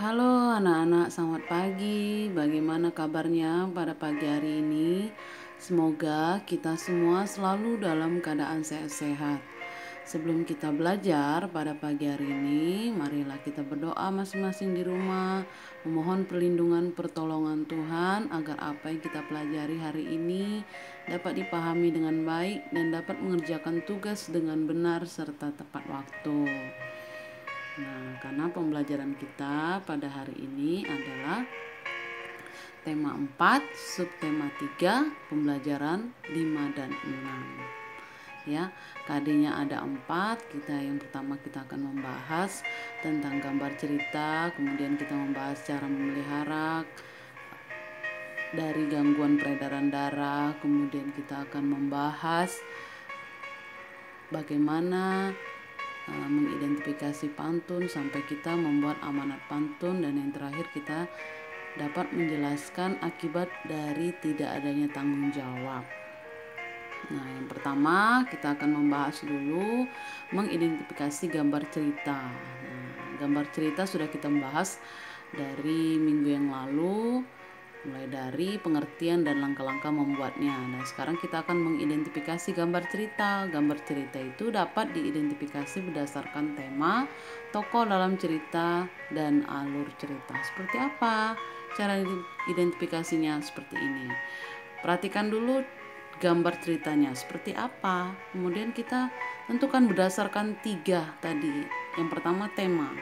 Halo anak-anak, selamat pagi. Bagaimana kabarnya pada pagi hari ini? Semoga kita semua selalu dalam keadaan sehat-sehat. Sebelum kita belajar pada pagi hari ini, marilah kita berdoa masing-masing di rumah, memohon perlindungan pertolongan Tuhan agar apa yang kita pelajari hari ini dapat dipahami dengan baik dan dapat mengerjakan tugas dengan benar serta tepat waktu. Nah, karena pembelajaran kita pada hari ini adalah tema 4, subtema 3, pembelajaran 5 dan 6. Ya, KD-nya ada 4. Yang pertama kita akan membahas tentang gambar cerita, kemudian kita membahas cara memelihara dari gangguan peredaran darah, kemudian kita akan membahas bagaimana mengidentifikasi pantun sampai kita membuat amanat pantun, dan yang terakhir kita dapat menjelaskan akibat dari tidak adanya tanggung jawab. Nah, yang pertama kita akan membahas dulu mengidentifikasi gambar cerita. Nah, gambar cerita sudah kita bahas dari minggu yang lalu, mulai dari pengertian dan langkah-langkah membuatnya. Nah, sekarang kita akan mengidentifikasi gambar cerita. Gambar cerita itu dapat diidentifikasi berdasarkan tema, tokoh dalam cerita, dan alur cerita. Seperti apa cara identifikasinya? Seperti ini. Perhatikan dulu gambar ceritanya seperti apa. Kemudian kita tentukan berdasarkan 3 tadi. Yang pertama tema.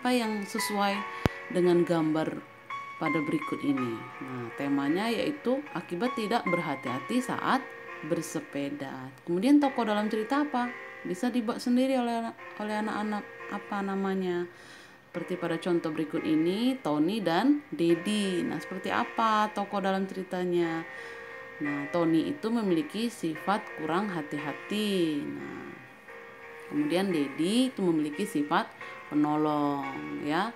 Apa yang sesuai dengan gambar pada berikut ini. Nah, temanya yaitu akibat tidak berhati-hati saat bersepeda. Kemudian tokoh dalam cerita apa? Bisa dibuat sendiri oleh anak-anak. Apa namanya? Seperti pada contoh berikut ini, Tony dan Dedi. Nah, seperti apa tokoh dalam ceritanya? Nah, Tony itu memiliki sifat kurang hati-hati. Nah, kemudian Dedi itu memiliki sifat penolong, ya.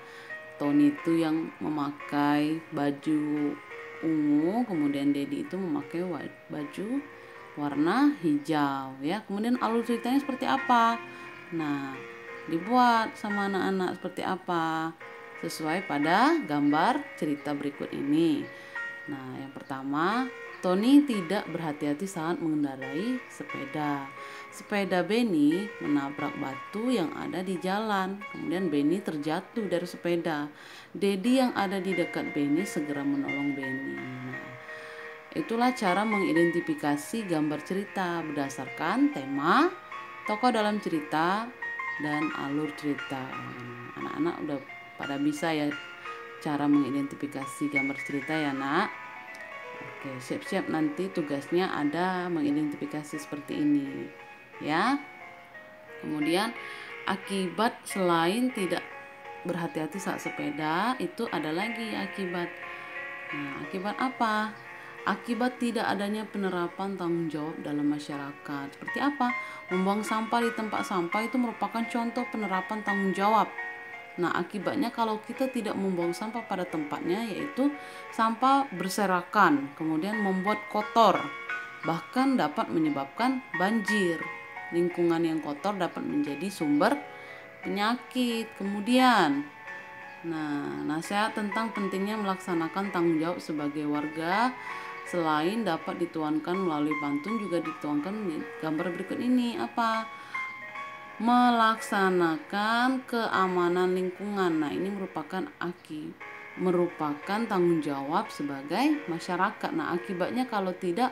Tony itu yang memakai baju ungu, kemudian Dedi itu memakai baju warna hijau, ya. Kemudian alur ceritanya seperti apa? Nah, dibuat sama anak-anak seperti apa? Sesuai pada gambar cerita berikut ini. Nah, yang pertama, Tony tidak berhati-hati saat mengendarai sepeda. Sepeda Benny menabrak batu yang ada di jalan. Kemudian Benny terjatuh dari sepeda. Dedi yang ada di dekat Benny segera menolong Benny. Nah, itulah cara mengidentifikasi gambar cerita berdasarkan tema, tokoh dalam cerita, dan alur cerita. Anak-anak udah pada bisa ya cara mengidentifikasi gambar cerita ya, Nak. Oke, siap-siap, nanti tugasnya ada mengidentifikasi seperti ini, ya. Kemudian akibat selain tidak berhati-hati saat sepeda, itu ada lagi akibat. Nah, akibat apa? Akibat tidak adanya penerapan tanggung jawab dalam masyarakat. Seperti apa? Membuang sampah di tempat sampah itu merupakan contoh penerapan tanggung jawab. Nah, akibatnya kalau kita tidak membuang sampah pada tempatnya, yaitu sampah berserakan, kemudian membuat kotor, bahkan dapat menyebabkan banjir. Lingkungan yang kotor dapat menjadi sumber penyakit. Kemudian, nasihat tentang pentingnya melaksanakan tanggung jawab sebagai warga selain dapat dituangkan melalui pantun, juga dituangkan di gambar berikut ini. Apa? Melaksanakan keamanan lingkungan. Nah, ini merupakan tanggung jawab sebagai masyarakat. Nah, akibatnya kalau tidak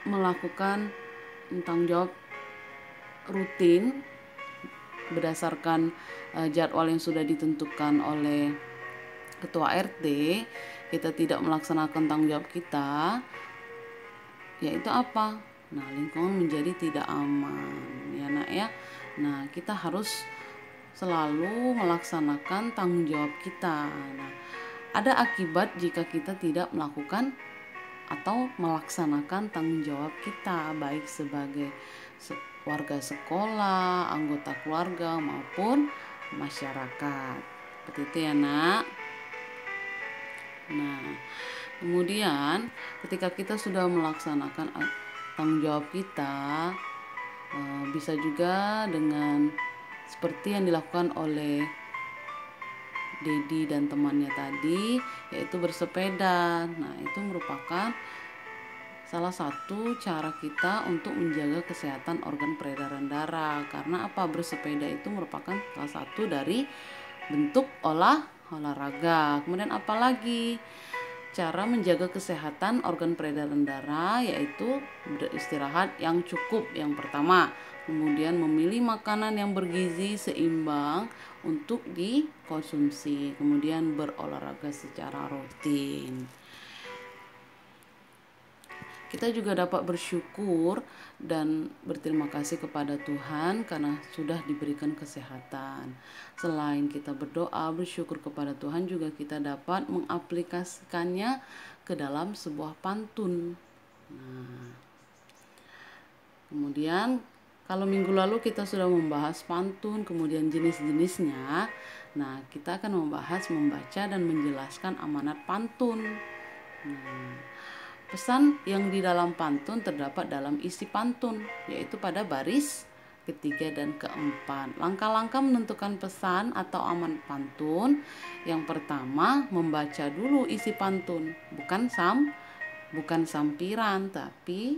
melakukan tanggung jawab rutin berdasarkan jadwal yang sudah ditentukan oleh ketua RT, kita tidak melaksanakan tanggung jawab kita, yaitu apa? Nah, lingkungan menjadi tidak aman, ya, Nak, ya. Nah, kita harus selalu melaksanakan tanggung jawab kita. Nah, ada akibat jika kita tidak melakukan atau melaksanakan tanggung jawab kita, baik sebagai warga sekolah, anggota keluarga, maupun masyarakat. Seperti itu ya, Nak. Nah, kemudian ketika kita sudah melaksanakan tanggung jawab kita, bisa juga dengan seperti yang dilakukan oleh Dedi dan temannya tadi, yaitu bersepeda. Nah, itu merupakan salah satu cara kita untuk menjaga kesehatan organ peredaran darah. Karena apa? Bersepeda itu merupakan salah satu dari bentuk olahraga. Kemudian apalagi cara menjaga kesehatan organ peredaran darah, yaitu beristirahat yang cukup yang pertama. Kemudian memilih makanan yang bergizi seimbang untuk dikonsumsi. Kemudian berolahraga secara rutin. Kita juga dapat bersyukur dan berterima kasih kepada Tuhan karena sudah diberikan kesehatan. Selain kita berdoa, bersyukur kepada Tuhan, juga kita dapat mengaplikasikannya ke dalam sebuah pantun. Nah, kemudian kalau minggu lalu kita sudah membahas pantun, kemudian jenis-jenisnya. Nah, kita akan membahas, membaca, dan menjelaskan amanat pantun. Nah, pesan yang di dalam pantun terdapat dalam isi pantun, yaitu pada baris ketiga dan keempat. Langkah-langkah menentukan pesan atau amanat pantun. Yang pertama, membaca dulu isi pantun, bukan sampiran, tapi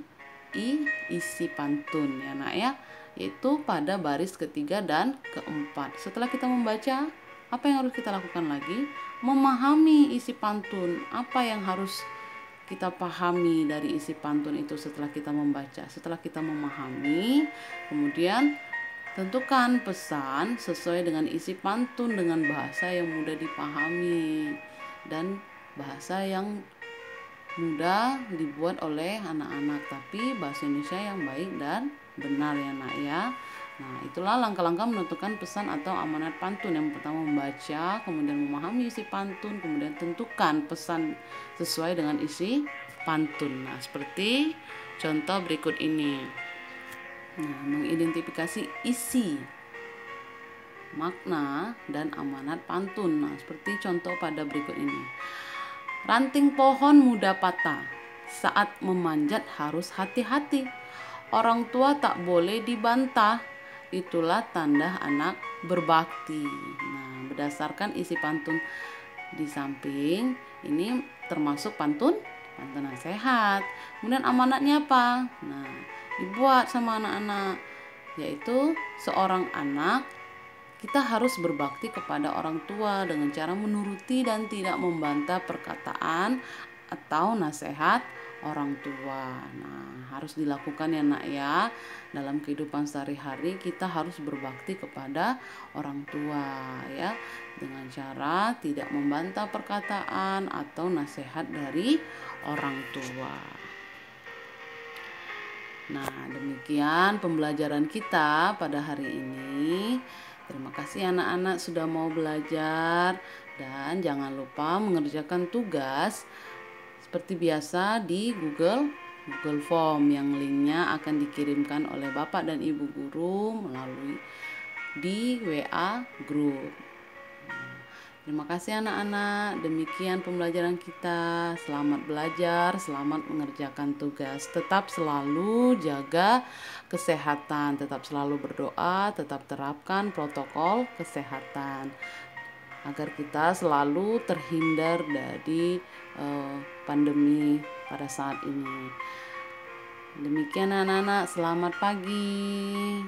isi pantun ya nak ya, yaitu pada baris ketiga dan keempat. Setelah kita membaca, apa yang harus kita lakukan lagi? Memahami isi pantun, apa yang harus kita pahami dari isi pantun itu setelah kita membaca. Setelah kita memahami, kemudian tentukan pesan sesuai dengan isi pantun dengan bahasa yang mudah dipahami dan bahasa yang mudah dibuat oleh anak-anak, tapi bahasa Indonesia yang baik dan benar ya nak ya. Nah, itulah langkah-langkah menentukan pesan atau amanat pantun. Yang pertama membaca, kemudian memahami isi pantun, kemudian tentukan pesan sesuai dengan isi pantun. Nah, seperti contoh berikut ini. Nah, mengidentifikasi isi, makna, dan amanat pantun. Nah, seperti contoh pada berikut ini. Ranting pohon mudah patah, saat memanjat harus hati-hati. Orang tua tak boleh dibantah, itulah tanda anak berbakti. Nah, berdasarkan isi pantun di samping ini termasuk pantun nasihat. Kemudian amanatnya apa? Nah, dibuat sama anak-anak, yaitu seorang anak kita harus berbakti kepada orang tua dengan cara menuruti dan tidak membantah perkataan atau nasihat orang tua. Nah, harus dilakukan ya nak ya. Dalam kehidupan sehari-hari kita harus berbakti kepada orang tua ya, dengan cara tidak membantah perkataan atau nasihat dari orang tua. Nah, demikian pembelajaran kita pada hari ini. Terima kasih anak-anak sudah mau belajar, dan jangan lupa mengerjakan tugas seperti biasa di Google Form yang linknya akan dikirimkan oleh Bapak dan Ibu guru melalui di WA Group. Terima kasih anak-anak, demikian pembelajaran kita. Selamat belajar, selamat mengerjakan tugas. Tetap selalu jaga kesehatan, tetap selalu berdoa, tetap terapkan protokol kesehatan agar kita selalu terhindar dari pandemi pada saat ini. Demikian anak-anak, selamat pagi.